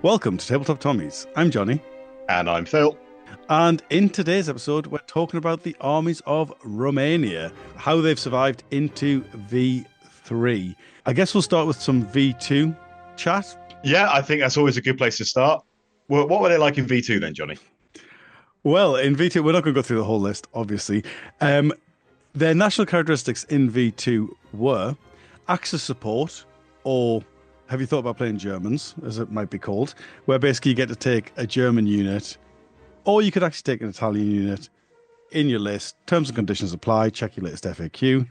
Welcome to Tabletop Tommies. I'm Jonny, And I'm Phil. and in today's episode, we're talking about the armies of Romania, how they've survived into V3. I guess we'll start with some V2 chat. Yeah, I think that's always a good place to start. Well, what were they like in V2 then, Jonny? Well, in V2, we're not going to go through the whole list, obviously. Um, their national characteristics in V2 were Axis support, or have you thought about playing Germans, as it might be called, where basically you get to take a German unit, or you could actually take an Italian unit in your list. Terms and conditions apply. Check your latest FAQ.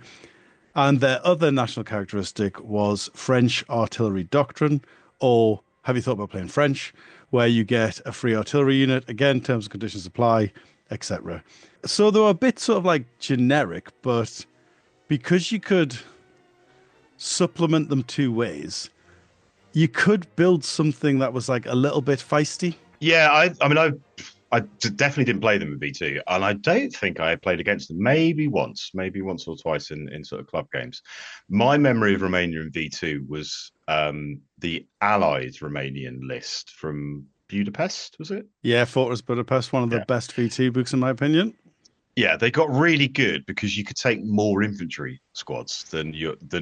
And their other national characteristic was French artillery doctrine, or have you thought about playing French, where you get a free artillery unit. Again, terms and conditions apply, etc. So they were a bit sort of like generic, but because you could supplement them two ways, you could build something that was like a little bit feisty. Yeah, I definitely didn't play them in V2, and I don't think I played against them. Maybe once or twice in sort of club games. My memory of Romania in V2 was the Allied Romanian list from Budapest, was it? Yeah, Fortress Budapest, one of the Yeah. best V2 books in my opinion. Yeah, they got really good because you could take more infantry squads than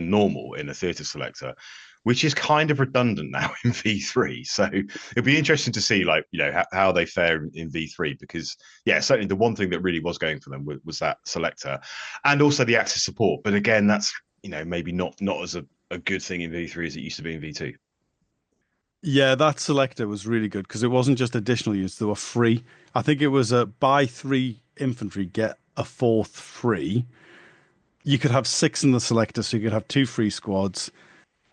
normal in a theatre selector, which is kind of redundant now in V3. So it'd be interesting to see, like, how they fare in V3 because, yeah, certainly the one thing that really was going for them was that selector and also the Axis support. But again, that's, maybe not as a good thing in V3 as it used to be in V2. Yeah, that selector was really good because it wasn't just additional units, they were free. I think it was a buy three infantry, get a fourth free. You could have six in the selector, so you could have two free squads.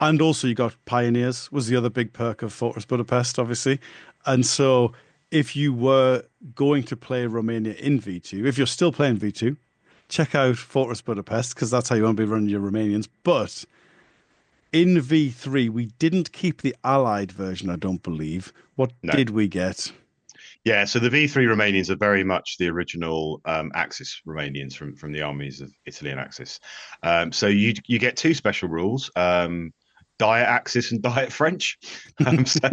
And also you got Pioneers was the other big perk of Fortress Budapest, obviously. And so if you were going to play Romania in V2, if you're still playing V2, check out Fortress Budapest because that's how you want to be running your Romanians. But in V3, we didn't keep the Allied version, I don't believe. What No. did we get? Yeah, so the V3 Romanians are very much the original Axis Romanians from the armies of Italy and Axis. So you get two special rules. Diet Axis and Diet French. So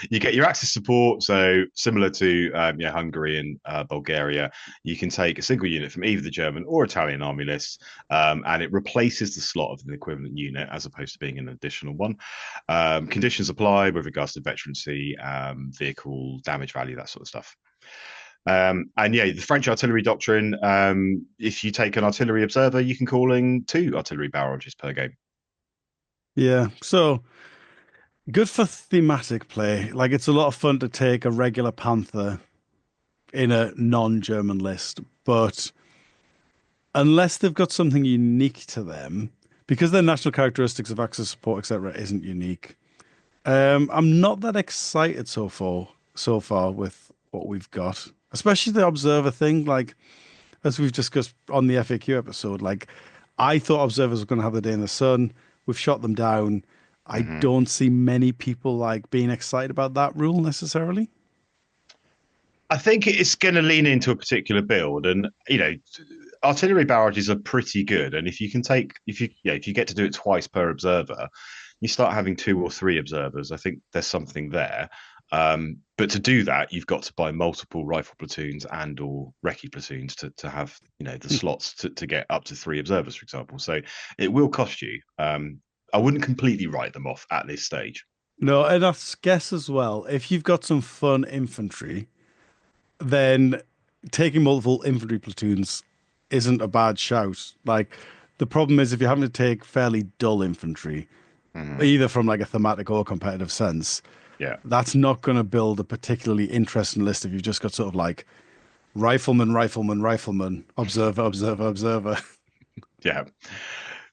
you get your Axis support. So similar to Hungary and Bulgaria, you can take a single unit from either the German or Italian army lists, and it replaces the slot of an equivalent unit as opposed to being an additional one. Conditions apply with regards to veterancy, vehicle damage value, that sort of stuff. And yeah, the French artillery doctrine. If you take an artillery observer, you can call in two artillery barrages per game. Yeah, so good for thematic play. Like it's a lot of fun to take a regular Panther in a non-German list, but unless they've got something unique to them, because their national characteristics of Axis support, etc., isn't unique. I'm not that excited so far with what we've got, especially the observer thing. Like as we've discussed on the FAQ episode, like I thought observers were going to have the day in the sun. We've shot them down. I Mm-hmm. don't see many people like being excited about that rule necessarily. I think it's going to lean into a particular build, and artillery barrages are pretty good. And if you can take, if you get to do it twice per observer, you start having two or three observers. I think there's something there. But to do that, you've got to buy multiple rifle platoons and or recce platoons to have the slots to get up to three observers, for example. So it will cost you. I wouldn't completely write them off at this stage. No, and I guess as well, if you've got some fun infantry, then taking multiple infantry platoons isn't a bad shout. Like the problem is if you're having to take fairly dull infantry, Mhm. either from like a thematic or competitive sense, Yeah. that's not going to build a particularly interesting list if you've just got sort of like rifleman, rifleman, rifleman, observer, observer, observer. Yeah.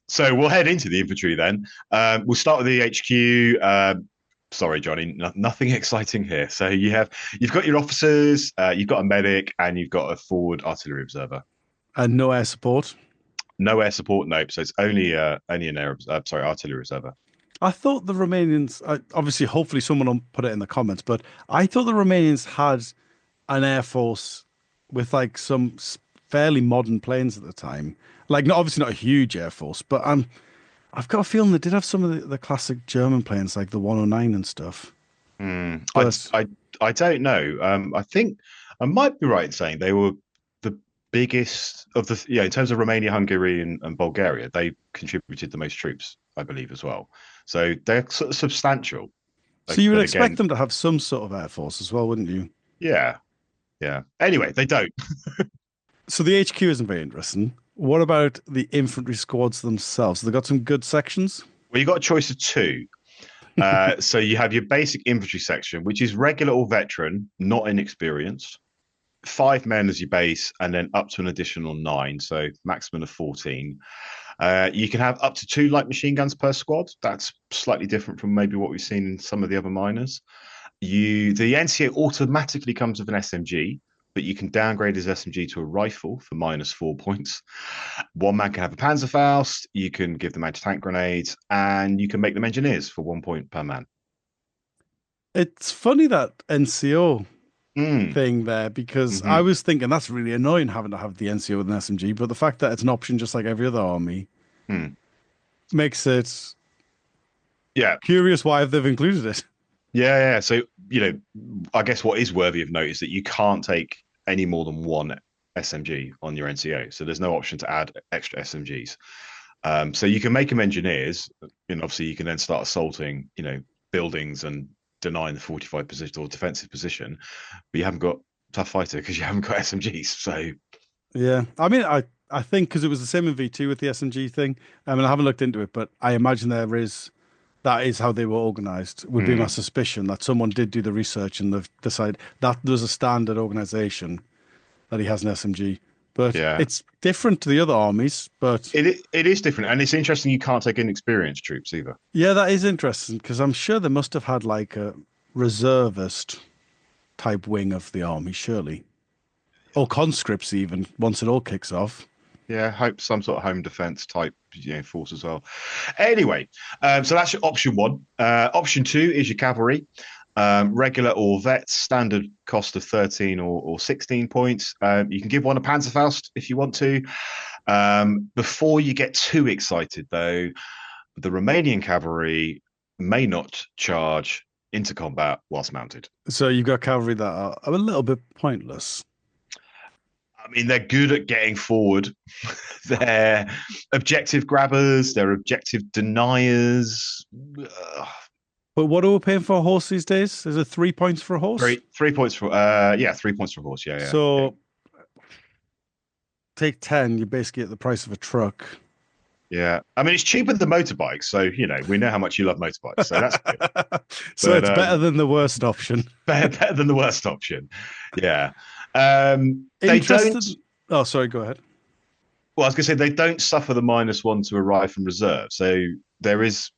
So we'll head into the infantry then. We'll start with the HQ. Sorry, Jonny, nothing exciting here. So you've got your officers, you've got a medic, and you've got a forward artillery observer. And no air support. No air support, nope. So it's only an artillery observer. I thought the Romanians, obviously, hopefully someone will put it in the comments, but I thought the Romanians had an air force with like some fairly modern planes at the time. Like, not obviously not a huge air force, but I've got a feeling they did have some of the classic German planes, like the 109 and stuff. Mm, But I don't know. I think I might be right in saying they were the biggest of the, yeah, in terms of Romania, Hungary, and Bulgaria. They contributed the most troops, I believe, as well. So they're sort of substantial. so you would But expect again, them to have some sort of air force as well, wouldn't you? yeah, yeah. Anyway, they don't. So the HQ isn't very interesting. What about the infantry squads themselves? They got some good sections. Well, you got a choice of two. So you have your basic infantry section, which is regular or veteran, not inexperienced. 5 men as your base, and then up to an additional 9, so maximum of 14. You can have up to 2 light machine guns per squad. That's slightly different from maybe what we've seen in some of the other minors. The NCO automatically comes with an SMG, but you can downgrade his SMG to a rifle for -4 points. One man can have a Panzerfaust. You can give them anti-tank grenades, and you can make them engineers for 1 point per man. It's funny that NCO Mm, thing there because I hmm was thinking that's really annoying having to have the NCO with an SMG, but the fact that it's an option just like every other army mm. makes it Yeah, curious why they've included it. yeah. So, I guess what is worthy of note is that you can't take any more than one SMG on your NCO. So there's no option to add extra SMGs. So you can make them engineers, and obviously you can then start assaulting, buildings and denying the 45 position or defensive position, but you haven't got tough fighter because you haven't got SMGs. So Yeah, I mean, I think because it was the same in V2 with the SMG thing. I mean, I haven't looked into it, but I imagine that is how they were organized. Would be my mm, suspicion that someone did do the research and they've decided that there's a standard organization that he has an SMG. But yeah, it's different to the other armies. But it is different, and it's interesting. You can't take inexperienced troops either. yeah, that is interesting because I'm sure they must have had like a reservist type wing of the army, surely, or conscripts even once it all kicks off. Yeah, hope some sort of home defense type, force as well. Anyway, so that's your option one. Option two is your cavalry, regular or vet, standard cost of 13 or 16 points. You can give one a Panzerfaust if you want to. Before you get too excited, though, the Romanian cavalry may not charge into combat whilst mounted. So you've got cavalry that are a little bit pointless. I mean, they're good at getting forward. They're objective grabbers. They're objective deniers. But what are we paying for a horse these days? Is it 3 points for a horse? Three points for yeah, 3 points for horse. Yeah. So take 10, you basically get the price of a truck. Yeah. I mean, it's cheaper than motorbikes, so we know how much you love motorbikes, so that's good. So But it's better than the worst option. better than the worst option. Yeah. They Interested? don't. Oh, sorry, go ahead. Well, I was going to say they don't suffer the -1 to arrive from reserve. So there is,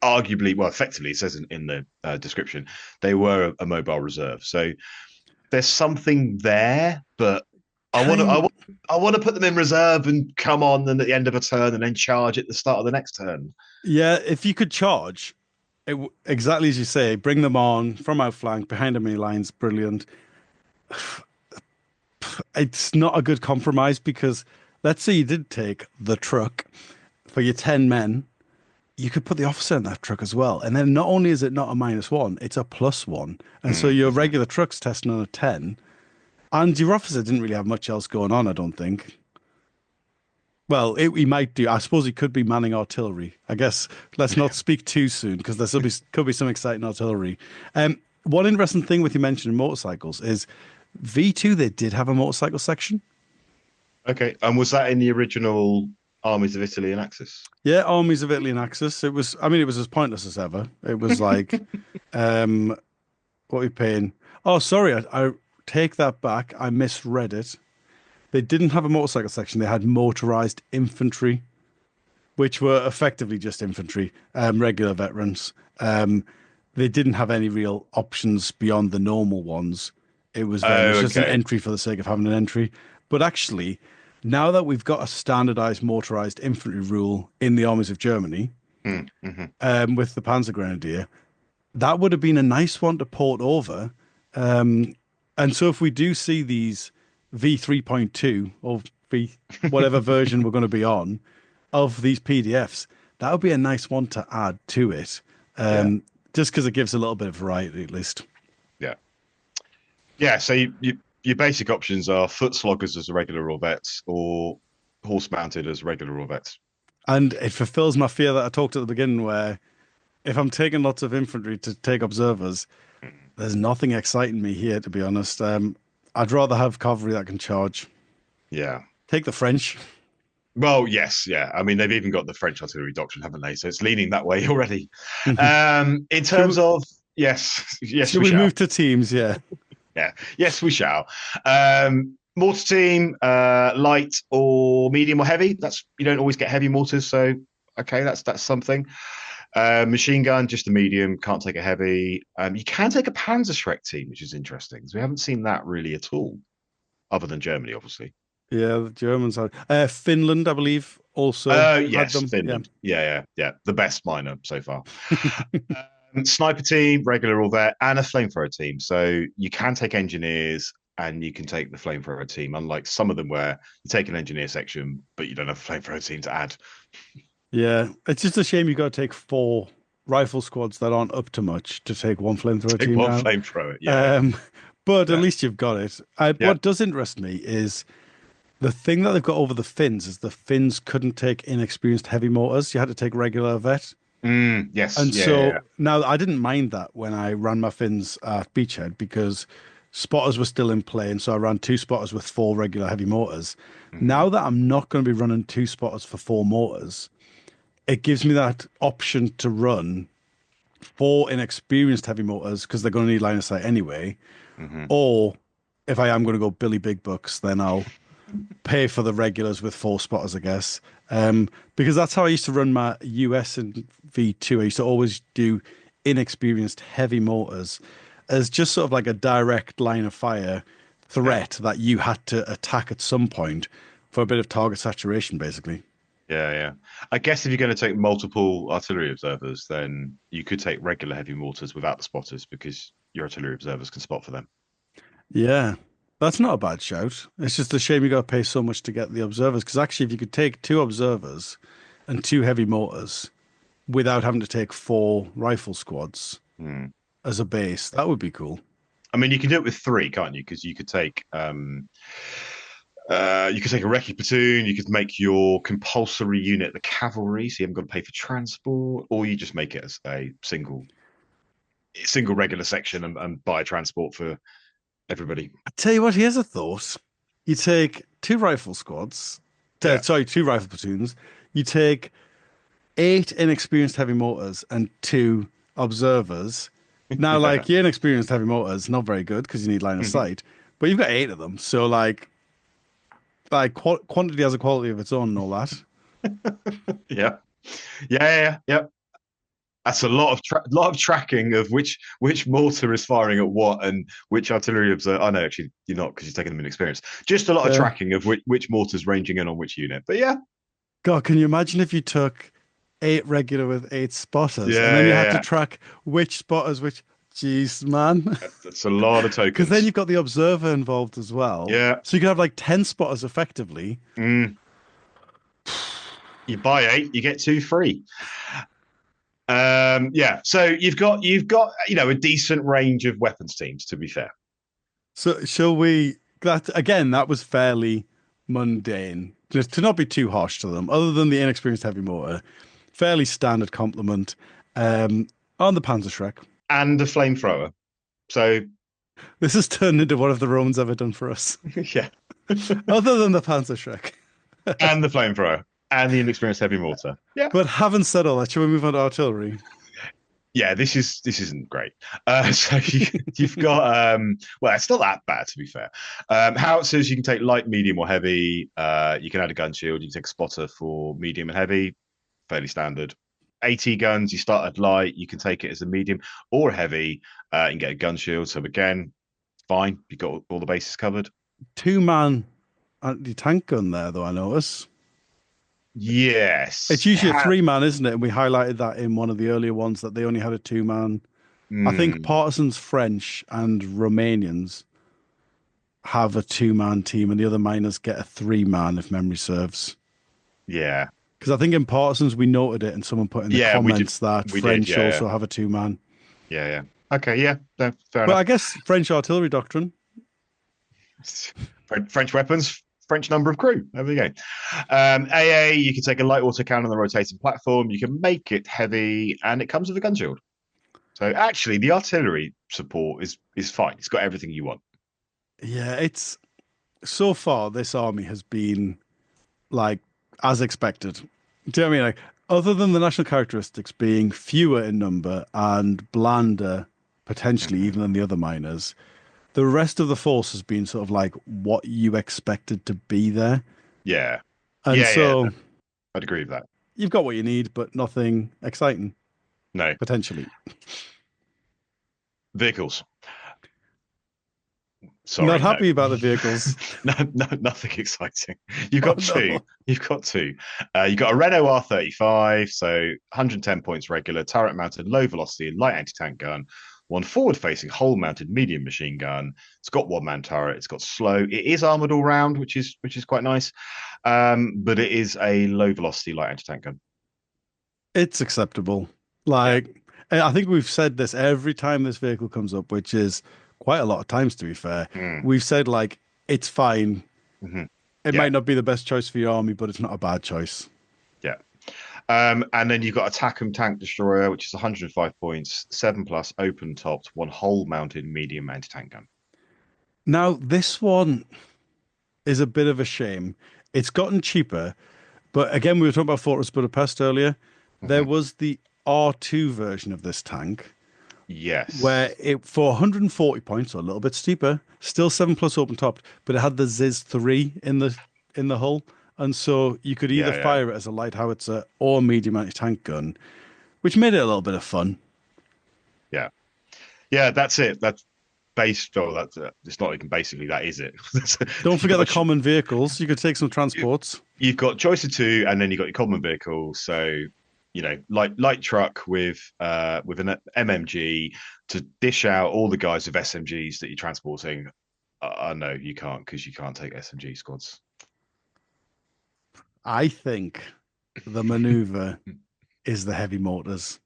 arguably, well, effectively, it says in the description, they were a mobile reserve. So there's something there, but Kind I want to put them in reserve and come on and at the end of a turn and then charge at the start of the next turn. Yeah, if you could charge, exactly as you say, bring them on from outflank, behind enemy lines, brilliant. It's not a good compromise because let's say you did take the truck for your 10 men, you could put the officer in that truck as well. And then not only is it not a -1, it's a +1. And so your Mm-hmm. regular truck's testing on a 10. And your officer didn't really have much else going on, I don't think. Well, he might do. I suppose he could be manning artillery. I guess let's not speak too soon because could be some exciting artillery. One interesting thing with you mentioning motorcycles is V2, they did have a motorcycle section. Okay. And was that in the original Armies of Italy and Axis? Yeah, Armies of Italy and Axis. I mean, it was as pointless as ever. It was like, what are we paying? Oh, sorry, I take that back. I misread it. They didn't have a motorcycle section. They had motorized infantry, which were effectively just infantry, regular veterans. They didn't have any real options beyond the normal ones. It was them. Oh, It's just an okay. entry for the sake of having an entry. But actually, now that we've got a standardized motorized infantry rule in the armies of Germany, Mm-hmm. with the Panzer Grenadier, that would have been a nice one to port over. And so if we do see these V3.2 or V whatever version we're going to be on of these PDFs, that would be a nice one to add to it. Yeah. just because it gives a little bit of variety at least. Yeah. Yeah. So your basic options are foot sloggers as regular or vets, or horse mounted as regular or vets. And it fulfills my fear that I talked at the beginning, where if I'm taking lots of infantry to take observers, Mhm. there's nothing exciting me here, to be honest. I'd rather have cavalry that can charge. Yeah. Take the French. Well, yes, yeah. I mean, they've even got the French artillery doctrine, haven't they? So it's leaning that way already. In Should terms we, of yes, yes, should we we shall. move to teams? Yeah. Yeah, yes, we shall. Mortar team, light or medium or heavy. That's you don't always get heavy mortars, so okay, that's something. Machine gun, just a medium. Can't take a heavy. You can take a Panzerschreck team, which is interesting. We haven't seen that really at all, other than Germany, obviously. Yeah, the Germans are. Finland, I believe, also had Yes, them. Yeah. Finland. Yeah. The best minor so far. Sniper team, regular or vet, and a flamethrower team. So you can take engineers and you can take the flamethrower team, unlike some of them where you take an engineer section, but you don't have a flamethrower team to add. Yeah. It's just a shame you got to take 4 rifle squads that aren't up to much to take one flamethrower Take team one now. flamethrower. Yeah. Um, but at Yeah. least you've got it. Yeah. What does interest me is the thing that they've got over the Finns is the Finns couldn't take inexperienced heavy mortars. You had to take regular vet. Yes. And Yeah. so now I didn't mind that when I ran my Finns at Beachhead because spotters were still in play. And so I ran 2 spotters with 4 regular heavy mortars. Mhm. Now that I'm not going to be running 2 spotters for 4 mortars, it gives me that option to run 4 inexperienced heavy mortars because they're going to need line of sight anyway. Mhm. Or if I am going to go Billy Big Bucks, then I'll pay for the regulars with 4 spotters, I guess. Because that's how I used to run my US and V2. I used to always do inexperienced heavy mortars as just sort of like a direct line of fire Yeah. threat that you had to attack at some point for a bit of target saturation, basically. Yeah. I guess if you're going to take multiple artillery observers, then you could take regular heavy mortars without the spotters because your artillery observers can spot for them. Yeah, that's not a bad shout. It's just a shame you got to pay so much to get the observers. Because actually, if you could take 2 observers and 2 heavy mortars without having to take 4 rifle squads Hmm. as a base, that would be cool. I mean, you can do it with 3, can't you? Because you could take a recce platoon. You could make your compulsory unit the cavalry, so you haven't got to pay for transport, or you just make it as a single regular section and buy transport for everybody. I tell you what, here's a thought. You take 2 rifle squads, Yeah. sorry, 2 rifle platoons. You take 8 inexperienced heavy mortars and 2 observers. Now, Yeah. like, your inexperienced heavy mortars, not very good because you need line of sight, but you've got 8 of them. So, quantity has a quality of its own and all that. Yeah. Yeah. That's a lot of tracking of which mortar is firing at what and which artillery observer. I know actually you're not because you're taking them in experience. Just a lot of Uh, tracking of which mortars ranging in on which unit. But yeah, God, can you imagine if you took 8 regular with 8 spotters and yeah, then you yeah, had to yeah. track which spotters, which, jeez, man. That's a lot of Because then tokens. you've got the observer involved as well. Yeah. So you could have like 10 spotters effectively. Mm. You buy 8, you get 2 free. Yeah. So you've got a decent range of weapons teams. To be fair. So shall we? That again, that was fairly mundane. Just to not be too harsh to them, other than the inexperienced heavy mortar, fairly standard compliment. On the Panzerschreck. And a flamethrower. So This has turned into what have the Romans ever done for us, yeah, other than the Panzerschreck. and the flamethrower and the inexperienced heavy mortar. Yeah, But having said all that, shall we move on to artillery? yeah. This isn't great. So you've got well, it's not that bad to be fair. Howitzers you can take light, medium, or heavy. You can add a gun shield. You can take a spotter for medium and heavy, fairly standard. AT guns you start at light. You can take it as a medium or a heavy. You can get a gun shield. So again, fine. You've got all the bases covered. 2-man anti-tank gun there, though, I notice. It's Yes. usually a 3-man, isn't it? And we highlighted that in one of the earlier ones that they only had a 2-man. I think Mm, Partisans French and Romanians have a 2-man team, and the other miners get a 3-man, if memory serves. yeah. Because I think in Partisans we noted it, and someone put in the Yeah, we did. comments that We did. French Yeah. also have a 2-man. Yeah, yeah. Okay, yeah, no, fair But enough. I guess French artillery doctrine. French weapons, French number of crew. There we go. AA, you can take a light auto cannon on the rotating platform. You can make it heavy, and it comes with a gun shield. So actually, the artillery support is fine. It's got everything you want. Yeah, it's so far this army has been like as expected. Do you know what I mean? Like, other than the national characteristics being fewer in number and blander, potentially Mhm. even than the other miners, the rest of the force has been sort of like what you expected to be there. Yeah, And yeah. so I'd agree with that. you've got what you need, but nothing exciting, No potentially. vehicles. Not Sorry, no. happy about the vehicles. No, no, nothing exciting. You've Oh got two. no. You've got two. You've got a Renault R35, so 110 points regular, turret mounted, low velocity, and light anti tank gun. One forward facing, hull mounted medium machine gun. It's got one man turret. It's got slow. It is armored all round, which is quite nice. But it is a low velocity light anti tank gun. It's acceptable. Yeah. Like, I think we've said this every time this vehicle comes up, which is quite a lot of times, to be fair. Mm, We've said, like, it's fine. hmm It Yeah. might not be the best choice for your army, but it's not a bad choice. Yeah. And then you've got Attack and Tank Destroyer, which is 105 points, 7 plus, open topped, one hull mounted medium anti tank gun. Now, this one is a bit of a shame. It's gotten cheaper, but again, we were talking about Fortress Budapest earlier. There Mhm. was the R2 version of this tank where Yes. it, for 140 points, so a little bit steeper, still 7 plus open topped, but it had the Ziz 3 in the hull. And so you could either Yeah, yeah, fire it as a light howitzer or medium anti-tank gun, which made it a little bit of fun. yeah. Yeah, that's it. That's based, oh, that's it's not even basically, that is it. Don't You've forget the got common vehicles. You could take some transports. you've got choice of two, and then you've got your common vehicle. So, light truck with an MMG to dish out all the guys with SMGs that you're transporting. No, you can't, because you can't take SMG squads. I think the maneuver is the heavy mortars.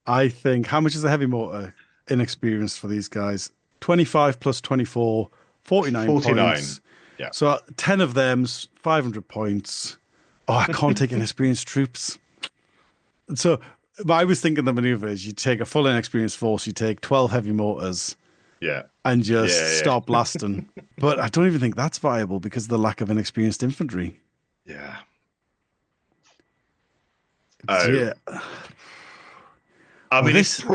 I think how much is a heavy mortar inexperienced for these guys? 25 plus 24, 49 49. points. Yeah. So 10 of them's 500 points. Oh, I can't take inexperienced troops. So, but I was thinking the maneuver is you take a full inexperienced force, you take 12 heavy mortars Yeah. and just Yeah. start blasting. But I don't even think that's viable because of the lack of inexperienced infantry. Yeah. Oh, Yeah. I Well, mean, this,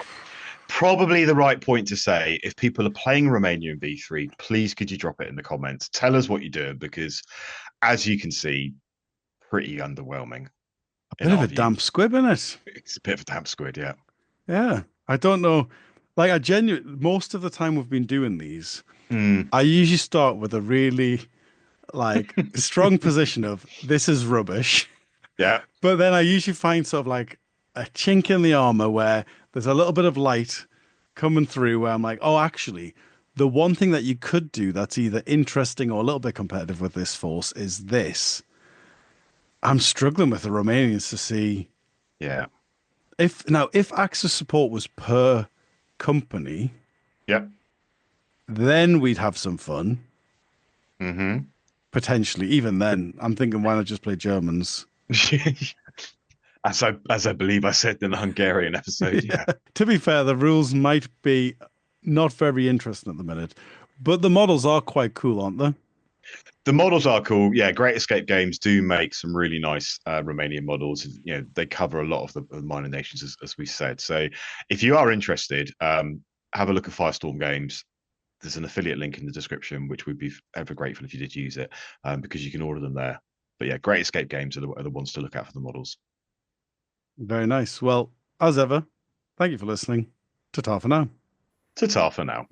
probably the right point to say. If people are playing Romanian V3, please could you drop it in the comments? Tell us what you're doing, because as you can see, pretty underwhelming in bit of our a view. damp squib in it. It's a bit of a damp squid, yeah. Yeah. I don't know. Like, I genuinely, most of the time we've been doing these, Mm. I usually start with a really, like, strong position of this is rubbish. Yeah. But then I usually find sort of like a chink in the armor where there's a little bit of light coming through where I'm like, oh, actually, the one thing that you could do that's either interesting or a little bit competitive with this force is this. I'm struggling with the Romanians to see Yeah. if Axis support was per company, Yeah. then we'd have some fun. Mm-hmm. Potentially. Even then, I'm thinking, why not just play Germans? As I believe I said in the Hungarian episode, Yeah. yeah. To be fair, the rules might be not very interesting at the minute, but the models are quite cool, aren't they? The models are cool. Yeah, Great Escape Games do make some really nice Romanian models. They cover a lot of the minor nations, as we said. So if you are interested, have a look at Firestorm Games. There's an affiliate link in the description, which we'd be ever grateful if you did use it, because you can order them there. But yeah, Great Escape Games are the ones to look out for the models. Very nice. Well, as ever, thank you for listening. Ta-ta for now. Ta-ta for now.